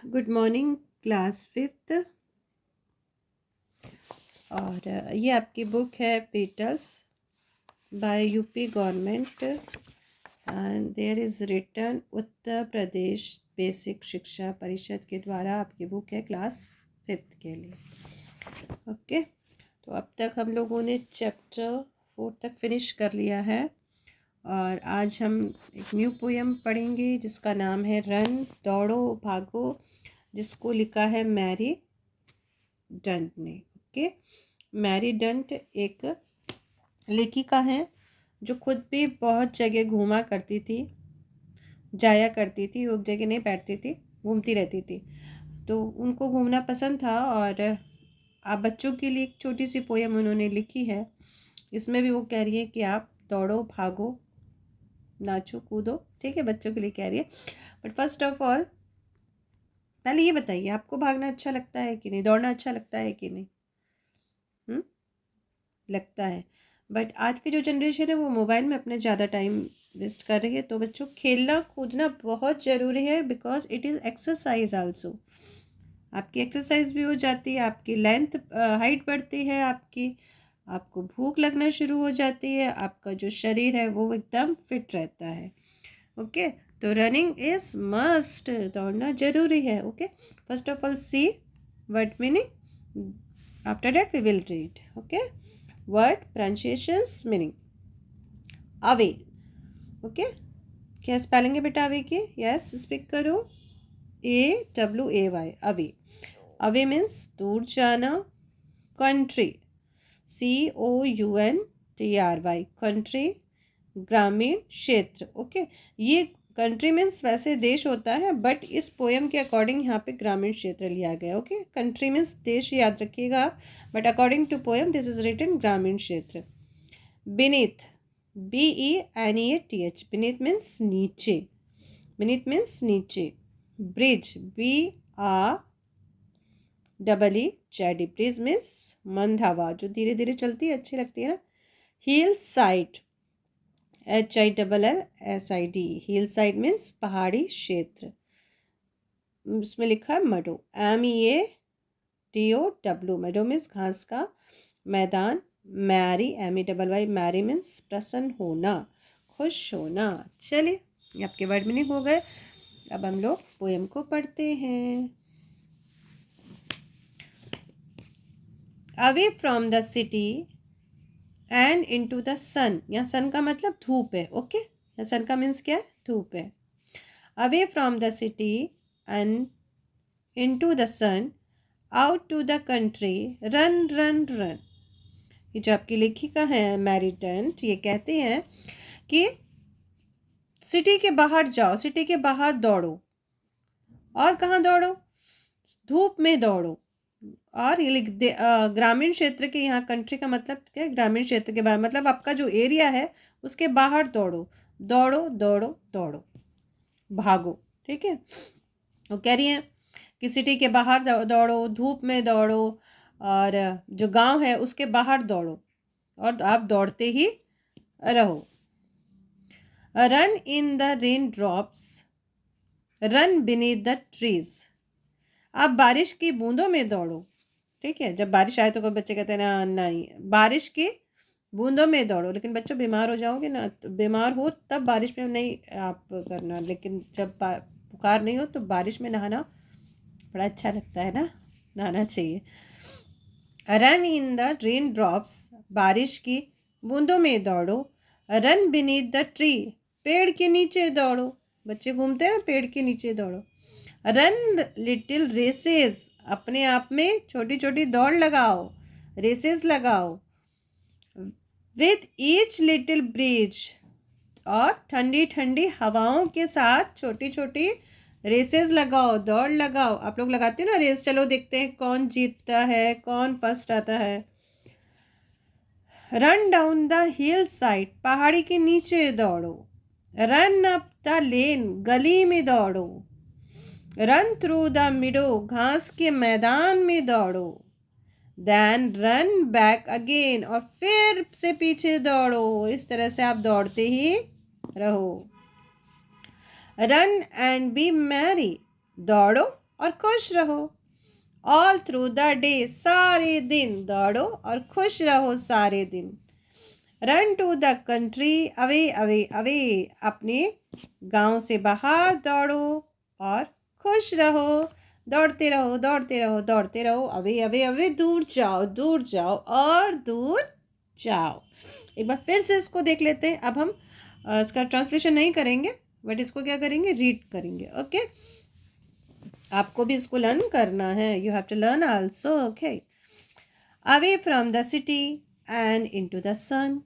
Good morning class fifth. और ये आपकी बुक है petals by UP government and there is return Uttar Pradesh basic Shiksha परिषद के द्वारा आपकी बुक है क्लास फिफ्थ के लिए। ओके, तो अब तक हम लोगों ने चैप्टर 4 तक फिनिश कर लिया है और आज हम एक न्यू पोएम पढ़ेंगे जिसका नाम है रन दौड़ो भागो, जिसको लिखा है मैरी डंट ने। ओके, मैरी डंट एक लेखिका है जो खुद भी बहुत जगह घूमा करती थी, जाया करती थी, एक जगह नहीं बैठती थी, घूमती रहती थी। तो उनको घूमना पसंद था और आप बच्चों के लिए एक छोटी सी पोएम उन्होंने लिखी है। इसमें भी वो कह रही है कि आप दौड़ो भागो नाचो कूदो, ठीक है, बच्चों के लिए कह रही है। बट फर्स्ट ऑफ ऑल पहले ये बताइए, आपको भागना अच्छा लगता है कि नहीं, दौड़ना अच्छा लगता है कि नहीं? लगता है। बट आज की जो जनरेशन है वो मोबाइल में अपने ज़्यादा टाइम वेस्ट कर रही है। तो बच्चों, खेलना कूदना बहुत ज़रूरी है because it is exercise also. आपकी एक्सरसाइज भी हो जाती है, आपकी लेंथ हाइट बढ़ती है, आपको भूख लगना शुरू हो जाती है, आपका जो शरीर है वो एकदम फिट रहता है। ओके, तो रनिंग इज मस्ट, दौड़ना जरूरी है। Okay, first of all see word meaning, after that we will read. Okay, word pronunciations meaning away. Okay, क्या स्पेलिंग है बेटा अवे की? यस, स्पीक करो। AWAY, away. अवे मीन्स दूर जाना। कंट्री, COUNTRY, कंट्री, ग्रामीण क्षेत्र। ओके, ये कंट्री मीन्स वैसे देश होता है, बट इस पोएम के अकॉर्डिंग यहाँ पे ग्रामीण क्षेत्र लिया गया। ओके, कंट्री मीन्स देश, याद रखिएगा आप, but according to poem this is written ग्रामीण क्षेत्र। beneath, BENEATH, beneath means नीचे, beneath means नीचे। bridge, BREEZ, bridge means मंद हवा जो धीरे धीरे चलती है, अच्छी लगती है ना। Hill side, HILLSID, hill side means पहाड़ी क्षेत्र। इसमें लिखा है मडो, MEADOW, मडो मीन्स घास का मैदान। मैरी, MEYY, मैरी मीन्स प्रसन्न होना, खुश होना। चलिए, ये आपके वर्ड मीनिंग हो गए। अब हम लोग पोएम को पढ़ते हैं। Away from the city and into the sun, यहाँ सन का मतलब धूप है। ओके, यहाँ सन का मीन्स क्या है? धूप है। Away from the city and into the sun, out to the country, run run run. ये जो आपकी लेखिका है मैरी डंट, ये कहते हैं कि सिटी के बाहर जाओ, सिटी के बाहर दौड़ो। और कहाँ दौड़ो? धूप में दौड़ो। और ये लिख दे ग्रामीण क्षेत्र के, यहाँ कंट्री का मतलब क्या है? ग्रामीण क्षेत्र के बाहर, मतलब आपका जो एरिया है उसके बाहर दौड़ो। दौड़ो दौड़ो दौड़ो, भागो, ठीक है। वो कह रही हैं कि सिटी के बाहर दौड़ो, धूप में दौड़ो, और जो गांव है उसके बाहर दौड़ो, और आप दौड़ते ही रहो। Run in the rain drops, run beneath the trees. आप बारिश की बूंदों में दौड़ो, ठीक है। जब बारिश आए तो कोई बच्चे कहते हैं ना नहीं, बारिश की बूंदों में दौड़ो। लेकिन बच्चों, बीमार हो जाओगे ना, तो बीमार हो तब बारिश में नहीं आप करना, लेकिन जब बुखार नहीं हो तो बारिश में नहाना बड़ा अच्छा लगता है ना, नहाना चाहिए। Run in the rain drops, बारिश की बूंदों में दौड़ो। रन बीनीथ द ट्री, पेड़ के नीचे दौड़ो। बच्चे घूमते हैं ना, पेड़ के नीचे दौड़ो। रन लिटिल रेसेस, अपने आप में छोटी छोटी दौड़ लगाओ, रेसेस लगाओ। विथ ईच लिटिल ब्रीज, और ठंडी ठंडी हवाओं के साथ छोटी छोटी रेसेस लगाओ, दौड़ लगाओ। आप लोग लगाते हो ना रेस, चलो देखते हैं कौन जीतता है, कौन फर्स्ट आता है। Run down the hill side, पहाड़ी के नीचे दौड़ो। रन अप द लेन, गली में दौड़ो। रन थ्रू द मिडो, घास के मैदान में दौड़ो। देन रन बैक अगेन, और फिर से पीछे दौड़ो। इस तरह से आप दौड़ते ही रहो। रन एंड बी मैरी, दौड़ो और खुश रहो। ऑल थ्रू द डे, सारे दिन दौड़ो और खुश रहो सारे दिन। Run to the country, away away away, अपने गांव से बाहर दौड़ो और खुश रहो। दौड़ते रहो दौड़ते रहो दौड़ते रहो, अवे अवे अवे, दूर जाओ और दूर जाओ। एक बार फिर से इसको देख लेते हैं। अब हम इसका ट्रांसलेशन नहीं करेंगे, बट इसको क्या करेंगे, रीड करेंगे। ओके, आपको भी इसको लर्न करना है, you have to learn also. Okay, away from the city and into the sun,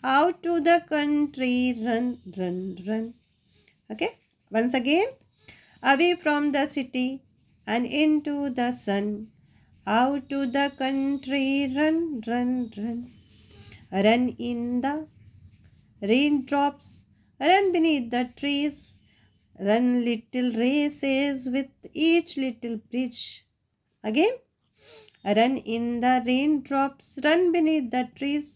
out to the country, run, run, run. Okay, once again, away from the city and into the sun, out to the country, run, run, run. Run in the raindrops, run beneath the trees, run little races with each little bridge. Again, run in the raindrops, run beneath the trees,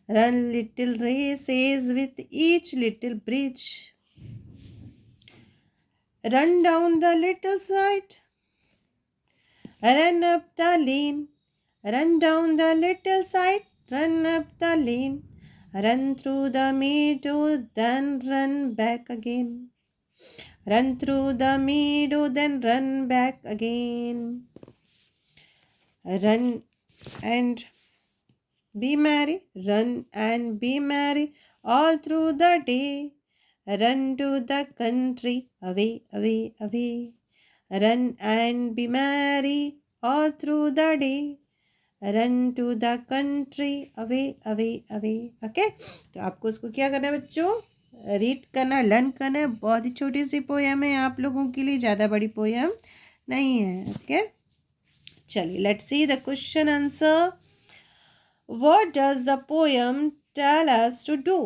run little races with each little bridge. Run down the little side, run up the lane, run down the little side, run up the lane, run through the meadow, then run back again. Run through the meadow, then run back again. Run and be merry, run and be merry all through the day. Run to the country, away, away, away. Run and be merry all through the day. Run to the country, away, away, away. Okay? तो आपको इसको क्या करना है बच्चों, read करना, learn करना है। बहुत ही छोटी सी पोयम है आप लोगों के लिए, ज़्यादा बड़ी पोयम नहीं है। ओके, चलिए, let's see the question answer. What does the poem tell us to do?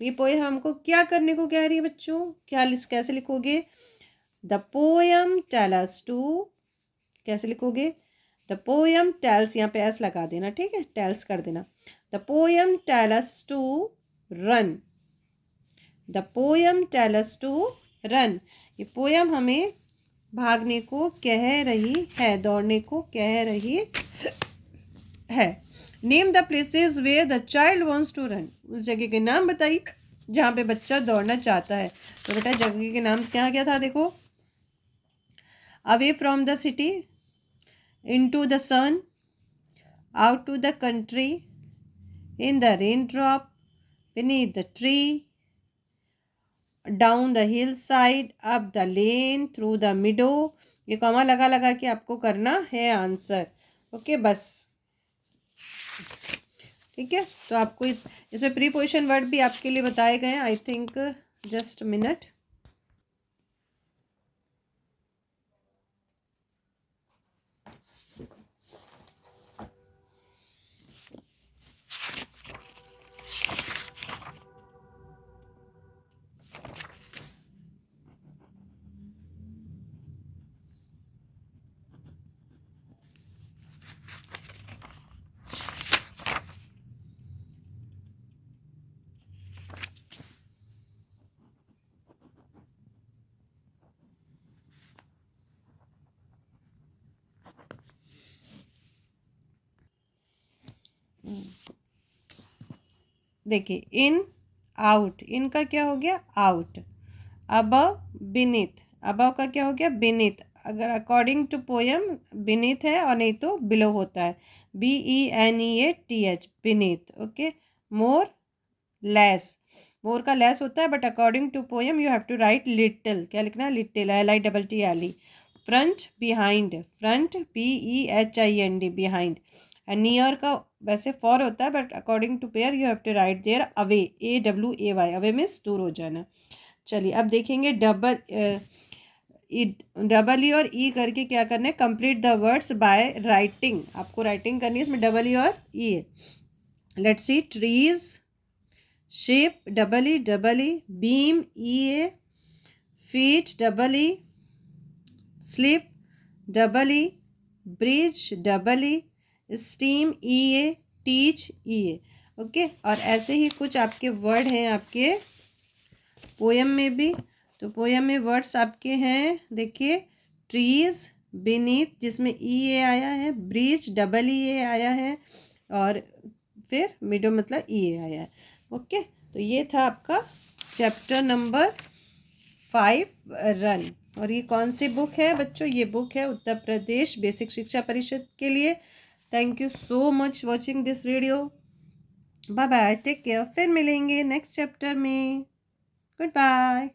ये पोएम हमको क्या करने को कह रही है बच्चों, क्या कैसे लिखोगे? The poem tell us to, कैसे लिखोगे? द पोएम टेल्स, यहाँ पे एस लगा देना, ठीक है, टेल्स कर देना। The poem tell us to run, the poem tell us to run. ये पोएम हमें भागने को कह रही है, दौड़ने को कह रही है। Name the places where the child wants to run, उस जगह के नाम बताइए जहाँ पे बच्चा दौड़ना चाहता है। तो बेटा जगह के नाम क्या क्या था, देखो, away from the city, into the sun, out to the country, in the raindrop, beneath the tree, down the hillside, up the lane, through the meadow। ये कॉमा लगा लगा के आपको करना है आंसर। ओके, बस ठीक है। तो आपको इसमें प्रीपोजिशन वर्ड भी आपके लिए बताए गए हैं, आई थिंक, जस्ट मिनट। देखिए, इन, आउट, इन का क्या हो गया, आउट। अबव, बीनीथ, अबव का क्या हो गया, बीनीथ। अगर अकॉर्डिंग टू पोयम बीनीथ है और नहीं तो बिलो होता है, BENEATH, beneath. Okay, more, less, more का लेस होता है, but according to poem you have to write little. क्या लिखना है, little, LITTLE। Front, behind, front, PEHIND, behind. And near का वैसे फॉर होता है, but according to pair you have to write there away, AWAY, away means दूर हो जाना। चलिए अब देखेंगे डबल ई और ई करके क्या करना है, complete the words by writing. आपको राइटिंग करनी है, इसमें डबल ई और ई है। Let's see, trees, ship, EE, beam, EA, feet, EE, slip, EE, bridge, EE, steam, EA, teach, EA। Okay, और ऐसे ही कुछ आपके वर्ड हैं आपके पोयम में भी। तो पोयम में वर्ड्स आपके हैं, देखिए, ट्रीज, बीनीथ जिसमें ई ए आया है, ब्रीच डबल ई ए आया है, और फिर मिडो मतलब ई ए आया है। ओके, तो ये था आपका चैप्टर नंबर 5 रन। और ये कौन सी बुक है बच्चों? ये बुक है उत्तर प्रदेश बेसिक शिक्षा परिषद के लिए। Thank you so much watching this video. Bye bye, take care, फिर मिलेंगे नेक्स्ट चैप्टर में। Good bye.